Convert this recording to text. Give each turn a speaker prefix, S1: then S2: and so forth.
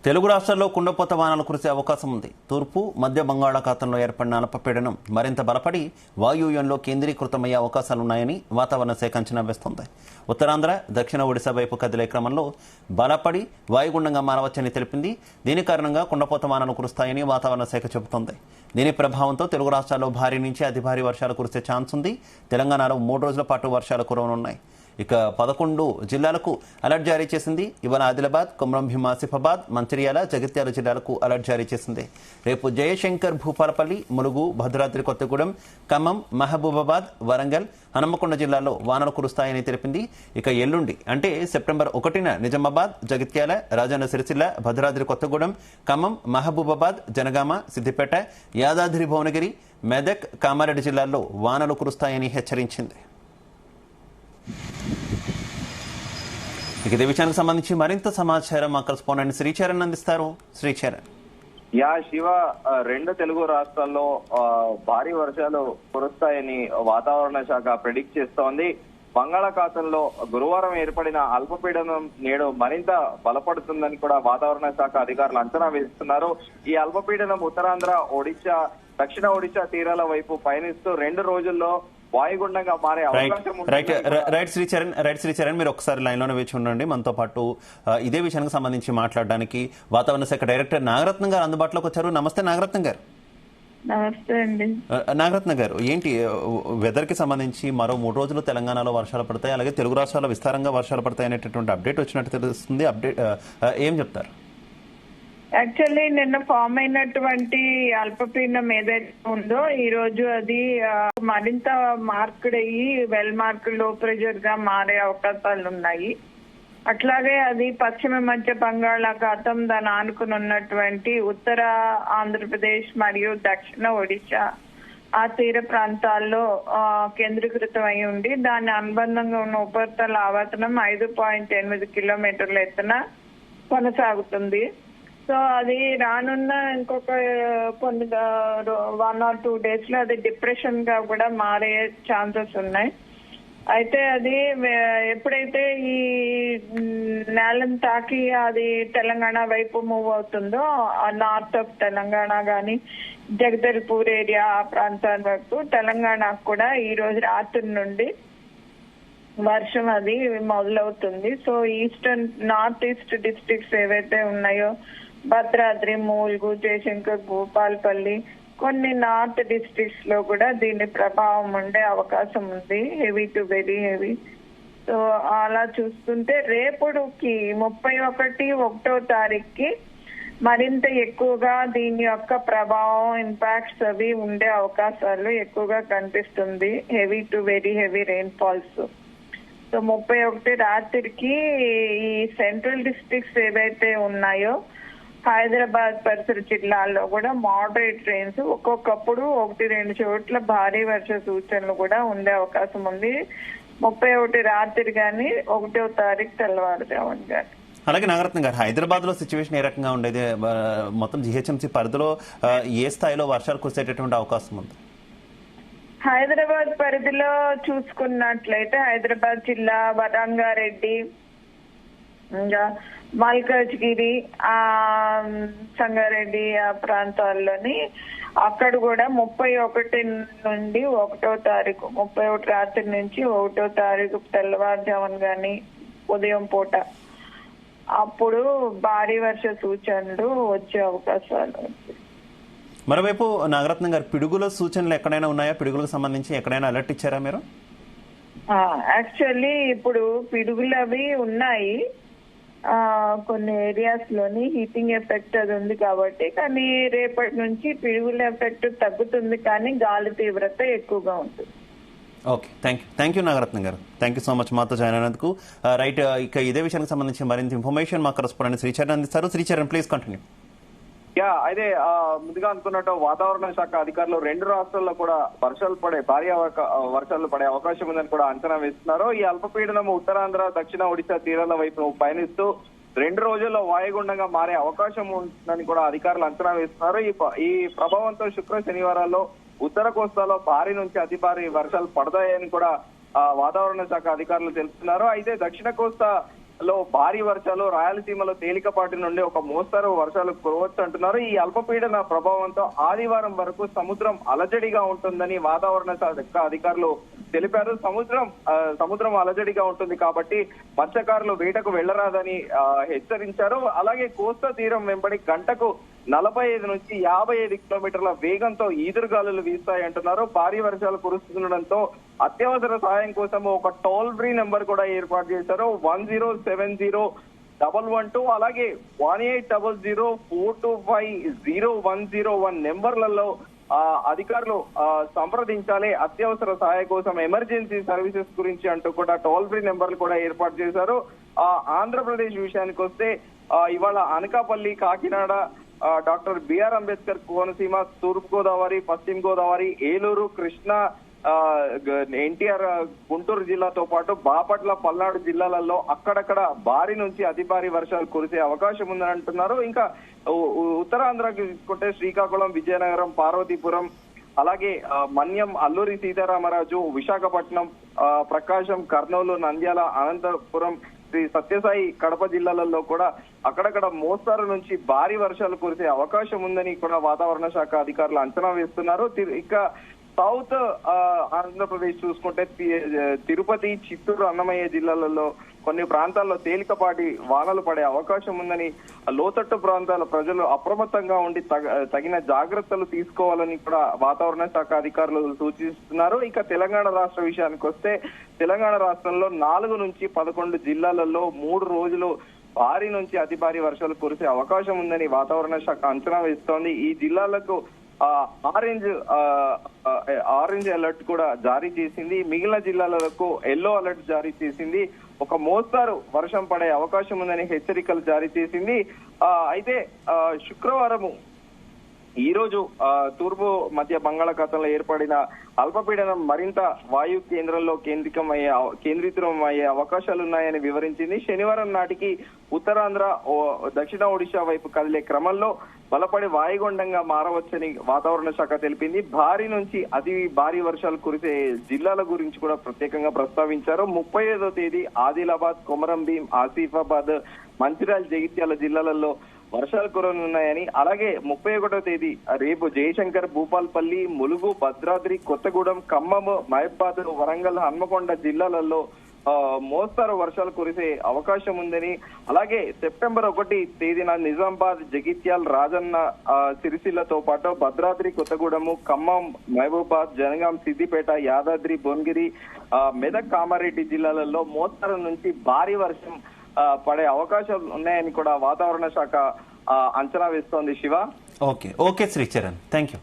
S1: తెలుగు రాష్ట్రాల్లో కుండపోత వానలు కురిసే అవకాశం ఉంది. తూర్పు మధ్య బంగాళాఖాతంలో ఏర్పడిన అల్పపీడనం మరింత బలపడి వాయువ్యంలో కేంద్రీకృతమయ్యే అవకాశాలున్నాయని వాతావరణ శాఖ అంచనా వేస్తోంది. ఉత్తరాంధ్ర, దక్షిణ ఒడిశా వైపు కదిలే క్రమంలో బలపడి వాయుగుండంగా మారవచ్చని తెలిపింది. దీని కారణంగా కుండపోత వానలు కురుస్తాయని వాతావరణ శాఖ చెబుతోంది. దీని ప్రభావంతో తెలుగు రాష్ట్రాల్లో భారీ నుంచి అతి భారీ వర్షాలు కురిసే ఛాన్స్ ఉంది. తెలంగాణలో 3 రోజుల పాటు వర్షాలు కురవనున్నాయి. ఇక 11 జిల్లాలకు అలర్ట్ జారీ చేసింది. ఇవాళ ఆదిలాబాద్, కొమరం భీం ఆసిఫాబాద్, మంచిర్యాల, జగిత్యాల జిల్లాలకు అలర్ట్ జారీ చేసింది. రేపు జయశంకర్, భూపాలపల్లి, ములుగు, భద్రాద్రి కొత్తగూడెం, ఖమ్మం, మహబూబాబాద్, వరంగల్, హనుమకొండ జిల్లాల్లో వానలు కురుస్తాయని తెలిపింది. ఇక ఎల్లుండి అంటే సెప్టెంబర్ 1న నిజామాబాద్, జగిత్యాల, రాజన్న సిరిసిల్ల, భద్రాద్రి కొత్తగూడెం, ఖమ్మం, మహబూబాబాద్, జనగామ, సిద్దిపేట, యాదాద్రి భువనగిరి, మెదక్, కామారెడ్డి జిల్లాల్లో వానలు కురుస్తాయని హెచ్చరించింది. ఇదే విషయానికి సంబంధించి మరింత సమాచారం మా కరెస్పాండెంట్ శ్రీచరణ్ అందిస్తారు. శ్రీచరణ్.
S2: శివ, 2 తెలుగు రాష్ట్రాల్లో భారీ వర్షాలు కురుస్తాయని వాతావరణ శాఖ ప్రెడిక్ట్ చేస్తోంది. బంగాళాఖాతంలో గురువారం ఏర్పడిన అల్పపీడనం నేడు మరింత బలపడుతుందని కూడా వాతావరణ శాఖ అధికారులు అంచనా వేస్తున్నారు. ఈ అల్పపీడనం ఉత్తరాంధ్ర, ఒడిశా, దక్షిణ ఒడిశా తీరాల వైపు పయనిస్తూ 2 రోజుల్లో వాయుగుండంగా మారే అవకాశం ఉంది.
S1: రైట్ శ్రీచరణ్, మీరు ఒకసారి లైన్ లోనే వేచి ఉండండి. మనతో పాటు ఇదే విషయానికి సంబంధించి మాట్లాడడానికి వాతావరణ శాఖ డైరెక్టర్ నాగరత్నం గారు అందుబాటులోకి వచ్చారు. నమస్తే నాగరత్నం గారు.
S3: నమస్తే అండి.
S1: నాగరత్న గారు, ఏంటి వెదర్ కి సంబంధించి మరో 3 రోజులు తెలంగాణలో వర్షాలు పడతాయి, అలాగే తెలుగు రాష్ట్రాల్లో విస్తారంగా వర్షాలు పడతాయి అనేటటువంటి అప్డేట్ వచ్చినట్టు తెలుస్తుంది. అప్డేట్ ఏం చెప్తారు?
S3: యాక్చువల్లీ నిన్న ఫామ్ అయినటువంటి అల్పపీడనం ఏదైతే ఉందో ఈ రోజు అది మరింత మార్క్డ్ అయ్యి వెల్ మార్క్డ్ లో ప్రెషర్ గా మారే అవకాశాలు ఉన్నాయి. అట్లాగే అది పశ్చిమ మధ్య బంగాళాఖాతం దాని ఆనుకుని ఉన్నటువంటి ఉత్తర ఆంధ్రప్రదేశ్ మరియు దక్షిణ ఒడిశా ఆ తీర ప్రాంతాల్లో కేంద్రీకృతం అయి ఉండి దాని అనుబంధంగా ఉన్న ఉపరితల ఆవర్తనం 5.8 కిలోమీటర్ల ఎత్తున కొనసాగుతుంది. సో అది రానున్న ఇంకొక కొన్ని 1 or 2 days లో అది డిప్రెషన్ గా కూడా మారే ఛాన్సెస్ ఉన్నాయి. అయితే అది ఎప్పుడైతే ఈ నేలను తాకి అది తెలంగాణ వైపు మూవ్ అవుతుందో నార్త్ ఆఫ్ తెలంగాణ గాని జగదల్పూర్ ఏరియా ఆ ప్రాంతాల వైపు తెలంగాణకు కూడా ఈ రోజు రాత్రి నుండి వర్షం అది మొదలవుతుంది. సో నార్త్ ఈస్ట్ డిస్ట్రిక్ట్స్ ఏవైతే ఉన్నాయో భద్రాద్రి, ములుగు, జయశంకర్, భూపాలపల్లి, కొన్ని నార్త్ డిస్ట్రిక్ట్స్ లో కూడా దీని ప్రభావం ఉండే అవకాశం ఉంది. Heavy to very heavy. So అలా చూస్తుంటే రేపుకి 31వ తారీఖుకి మరింత ఎక్కువగా దీని యొక్క ప్రభావం, ఇంపాక్ట్స్ అవి ఉండే అవకాశాలు ఎక్కువగా కనిపిస్తుంది. Heavy to very heavy rain falls. So 31 రాత్రికి ఈ సెంట్రల్ డిస్ట్రిక్ట్స్ ఏవైతే ఉన్నాయో హైదరాబాద్ పరిసర జిల్లాల్లో కూడా మోడరేట్ రెయిన్స్, ఒక్కొక్కప్పుడు 1-2 చోట్ల భారీ వర్ష సూచనలు కూడా ఉండే అవకాశం ఉంది. 31 రాత్రి గాని 1వ తారీఖు తెల్లవారుజామున గాని.
S1: అలాగే నాగరత్న గారు, హైదరాబాద్ లో సిచ్యువేషన్ ఏ రకంగా ఉండేది? మొత్తం జిహెచ్ఎంసీ పరిధిలో ఏ స్థాయిలో వర్షాలు కురిసేటటువంటి అవకాశం ఉంది?
S3: హైదరాబాద్ పరిధిలో చూసుకున్నట్లయితే హైదరాబాద్ జిల్లా, వరంగారెడ్డి, ఇంకా మల్కాజ్గిరి, సంగారెడ్డి ఆ ప్రాంతాల్లోని అక్కడ కూడా 31 నుండి 1వ తారీఖు, 31 రాత్రి నుంచి 1వ తారీఖు తెల్లవారుజామున గాని ఉదయం పూట అప్పుడు భారీ వర్ష సూచనలు వచ్చే అవకాశాలు.
S1: మరోవైపు నాగరత్నం గారు, పిడుగుల సూచనలు ఎక్కడైనా ఉన్నాయా? పిడుగులకు సంబంధించి ఎక్కడైనా అలర్ట్ ఇచ్చారా మీరు?
S3: యాక్చువల్లీ ఇప్పుడు పిడుగులు అవి ఉన్నాయి కొన్ని ఏరియాస్ లోని. హీటింగ్ ఎఫెక్ట్ అది ఉంది కాబట్టి, కానీ రేపటి నుంచి పిడుగుల ఎఫెక్ట్ తగ్గుతుంది, కానీ గాలి తీవ్రత ఎక్కువగా ఉంటుంది.
S1: ఓకే, థ్యాంక్ యూ నాగరత్నం గారు. థ్యాంక్ యూ సో మచ్ మాతో జాయిన్ అయినందుకు. రైట్, ఇక ఇదే విషయానికి సంబంధించి మరింత ఇన్ఫర్మేషన్ మా కరెస్పాండెంట్ శ్రీచరణ్ అందిస్తారు. Sricharan, please continue.
S2: అయితే ముందుగా అనుకున్నట్టు వాతావరణ శాఖ అధికారులు 2 రాష్ట్రాల్లో కూడా భారీ వర్షాలు పడే అవకాశం ఉందని కూడా అంచనా వేస్తున్నారు. ఈ అల్పపీడనం ఉత్తరాంధ్ర, దక్షిణ ఒడిశా తీరాల వైపు పయనిస్తూ 2 రోజుల్లో వాయుగుండంగా మారే అవకాశం ఉందని కూడా అధికారులు అంచనా వేస్తున్నారు. ఈ ప్రభావంతో శుక్ర, శనివారాల్లో ఉత్తర కోస్తాలో భారీ నుంచి అతి భారీ వర్షాలు పడతాయని కూడా వాతావరణ శాఖ అధికారులు తెలుపుతున్నారు. అయితే దక్షిణ కోస్తా లో భారీ వర్షాలు, రాయలసీమలో తేలికపాటి నుండి ఒక మోస్తరు వర్షాలు కురవచ్చు అంటున్నారు. ఈ అల్పపీడన ప్రభావంతో ఆదివారం వరకు సముద్రం అలజడిగా ఉంటుందని వాతావరణ శాఖ అధికారులు తెలిపారు. సముద్రం అలజడిగా ఉంటుంది కాబట్టి మత్స్యకారులు వేటకు వెళ్లరాదని హెచ్చరించారు. అలాగే కోస్తా తీరం వెంబడి గంటకు 45 నుంచి 55 కిలోమీటర్ల వేగంతో ఈదురుగాలులు వీస్తాయి అంటున్నారు. భారీ వర్షాలు కురుస్తుండడంతో అత్యవసర సాయం కోసం ఒక టోల్ ఫ్రీ నెంబర్ కూడా ఏర్పాటు చేశారు. 1070-112 అలాగే 1800-425-0101 నెంబర్లలో అధికారులు సంప్రదించాలి అత్యవసర సహాయం కోసం, ఎమర్జెన్సీ సర్వీసెస్ గురించి అంటూ కూడా టోల్ ఫ్రీ నెంబర్లు కూడా ఏర్పాటు చేశారు. ఆంధ్రప్రదేశ్ విషయానికి వస్తే ఇవాళ అనకాపల్లి, కాకినాడ, డాక్టర్ బిఆర్ అంబేద్కర్ కోనసీమ, తూర్పు గోదావరి, పశ్చిమ గోదావరి, ఏలూరు, కృష్ణా, ఎన్టీఆర్ గుంటూరు జిల్లాతో పాటు బాపట్ల, పల్నాడు జిల్లాలలో అక్కడక్కడ భారీ నుంచి అతి భారీ వర్షాలు కురిసే అవకాశం ఉందని అంటున్నారు. ఇంకా ఉత్తరాంధ్రకి తీసుకుంటే శ్రీకాకుళం, విజయనగరం, పార్వతీపురం, అలాగే మన్యం, అల్లూరి సీతారామరాజు, విశాఖపట్నం, ప్రకాశం, కర్నూలు, నంద్యాల, అనంతపురం, శ్రీ సత్యసాయి, కడప జిల్లాలలో కూడా అక్కడక్కడ మోస్తారు నుంచి భారీ వర్షాలు కురిసే అవకాశం ఉందని కూడా వాతావరణ శాఖ అధికారులు అంచనా వేస్తున్నారు. ఇక సౌత్ ఆంధ్రప్రదేశ్ చూసుకుంటే తిరుపతి, చిత్తూరు, అన్నమయ్య జిల్లాలలో కొన్ని ప్రాంతాల్లో తేలికపాటి వానలు పడే అవకాశం ఉందని లోతట్టు ప్రాంతాల ప్రజలు అప్రమత్తంగా ఉండి తగిన జాగ్రత్తలు తీసుకోవాలని కూడా వాతావరణ శాఖ అధికారులు సూచిస్తున్నారు. ఇక తెలంగాణ రాష్ట్ర విషయానికి వస్తే తెలంగాణ రాష్ట్రంలో 4 నుంచి 11 జిల్లాలలో 3 రోజులు భారీ నుంచి అతి భారీ వర్షాలు కురిసే అవకాశం ఉందని వాతావరణ శాఖ అంచనా వేస్తోంది. ఈ జిల్లాలకు ఆరెంజ్ అలర్ట్ కూడా జారీ చేసింది. మిగిలిన జిల్లాలకు ఎల్లో అలర్ట్ జారీ చేసింది. ఒక మోస్తారు వర్షం పడే అవకాశం ఉందని హెచ్చరికలు జారీ చేసింది. అయితే శుక్రవారం ఈ రోజు తూర్పు మధ్య బంగాళాఖాతంలో ఏర్పడిన అల్పపీడనం మరింత వాయు కేంద్రంలో కేంద్రీకృతమయ్యే అవకాశాలున్నాయని వివరించింది. శనివారం నాటికి ఉత్తరాంధ్ర, దక్షిణ ఒడిశా వైపు కదిలే క్రమంలో బలపడి వాయుగుండంగా మారవచ్చని వాతావరణ శాఖ తెలిపింది. భారీ నుంచి అతి భారీ వర్షాలు కురిసే జిల్లాల గురించి కూడా ప్రత్యేకంగా ప్రస్తావించారు. 35వ తేదీ ఆదిలాబాద్, కొమరం భీం, ఆసిఫాబాద్, మంచిర్యాల, జగిత్యాల జిల్లాలలో వర్షాలు కురనున్నాయని, అలాగే 31వ తేదీ రేపు జయశంకర్, భూపాల్పల్లి, ములుగు, భద్రాద్రి, కొత్తగూడెం, ఖమ్మం, మహబాద్, వరంగల్, హన్మకొండ జిల్లాలలో మోస్తారు వర్షాలు కురిసే అవకాశం ఉందని, అలాగే సెప్టెంబర్ 1 తేదీన నిజామాబాద్, జగిత్యాల్, రాజన్న, సిరిసిల్లతో పాటు భద్రాద్రి, కొత్తగూడెం, ఖమ్మం, మహబూబాద్, జనగాం, సిద్దిపేట, యాదాద్రి, భువనగిరి, మెదక్, కామారెడ్డి జిల్లాలలో మోస్తారు నుంచి భారీ వర్షం పడే అవకాశాలు ఉన్నాయని కూడా వాతావరణ శాఖ అంచనా వేస్తోంది. Shiva,
S1: okay Sricharan, thank you.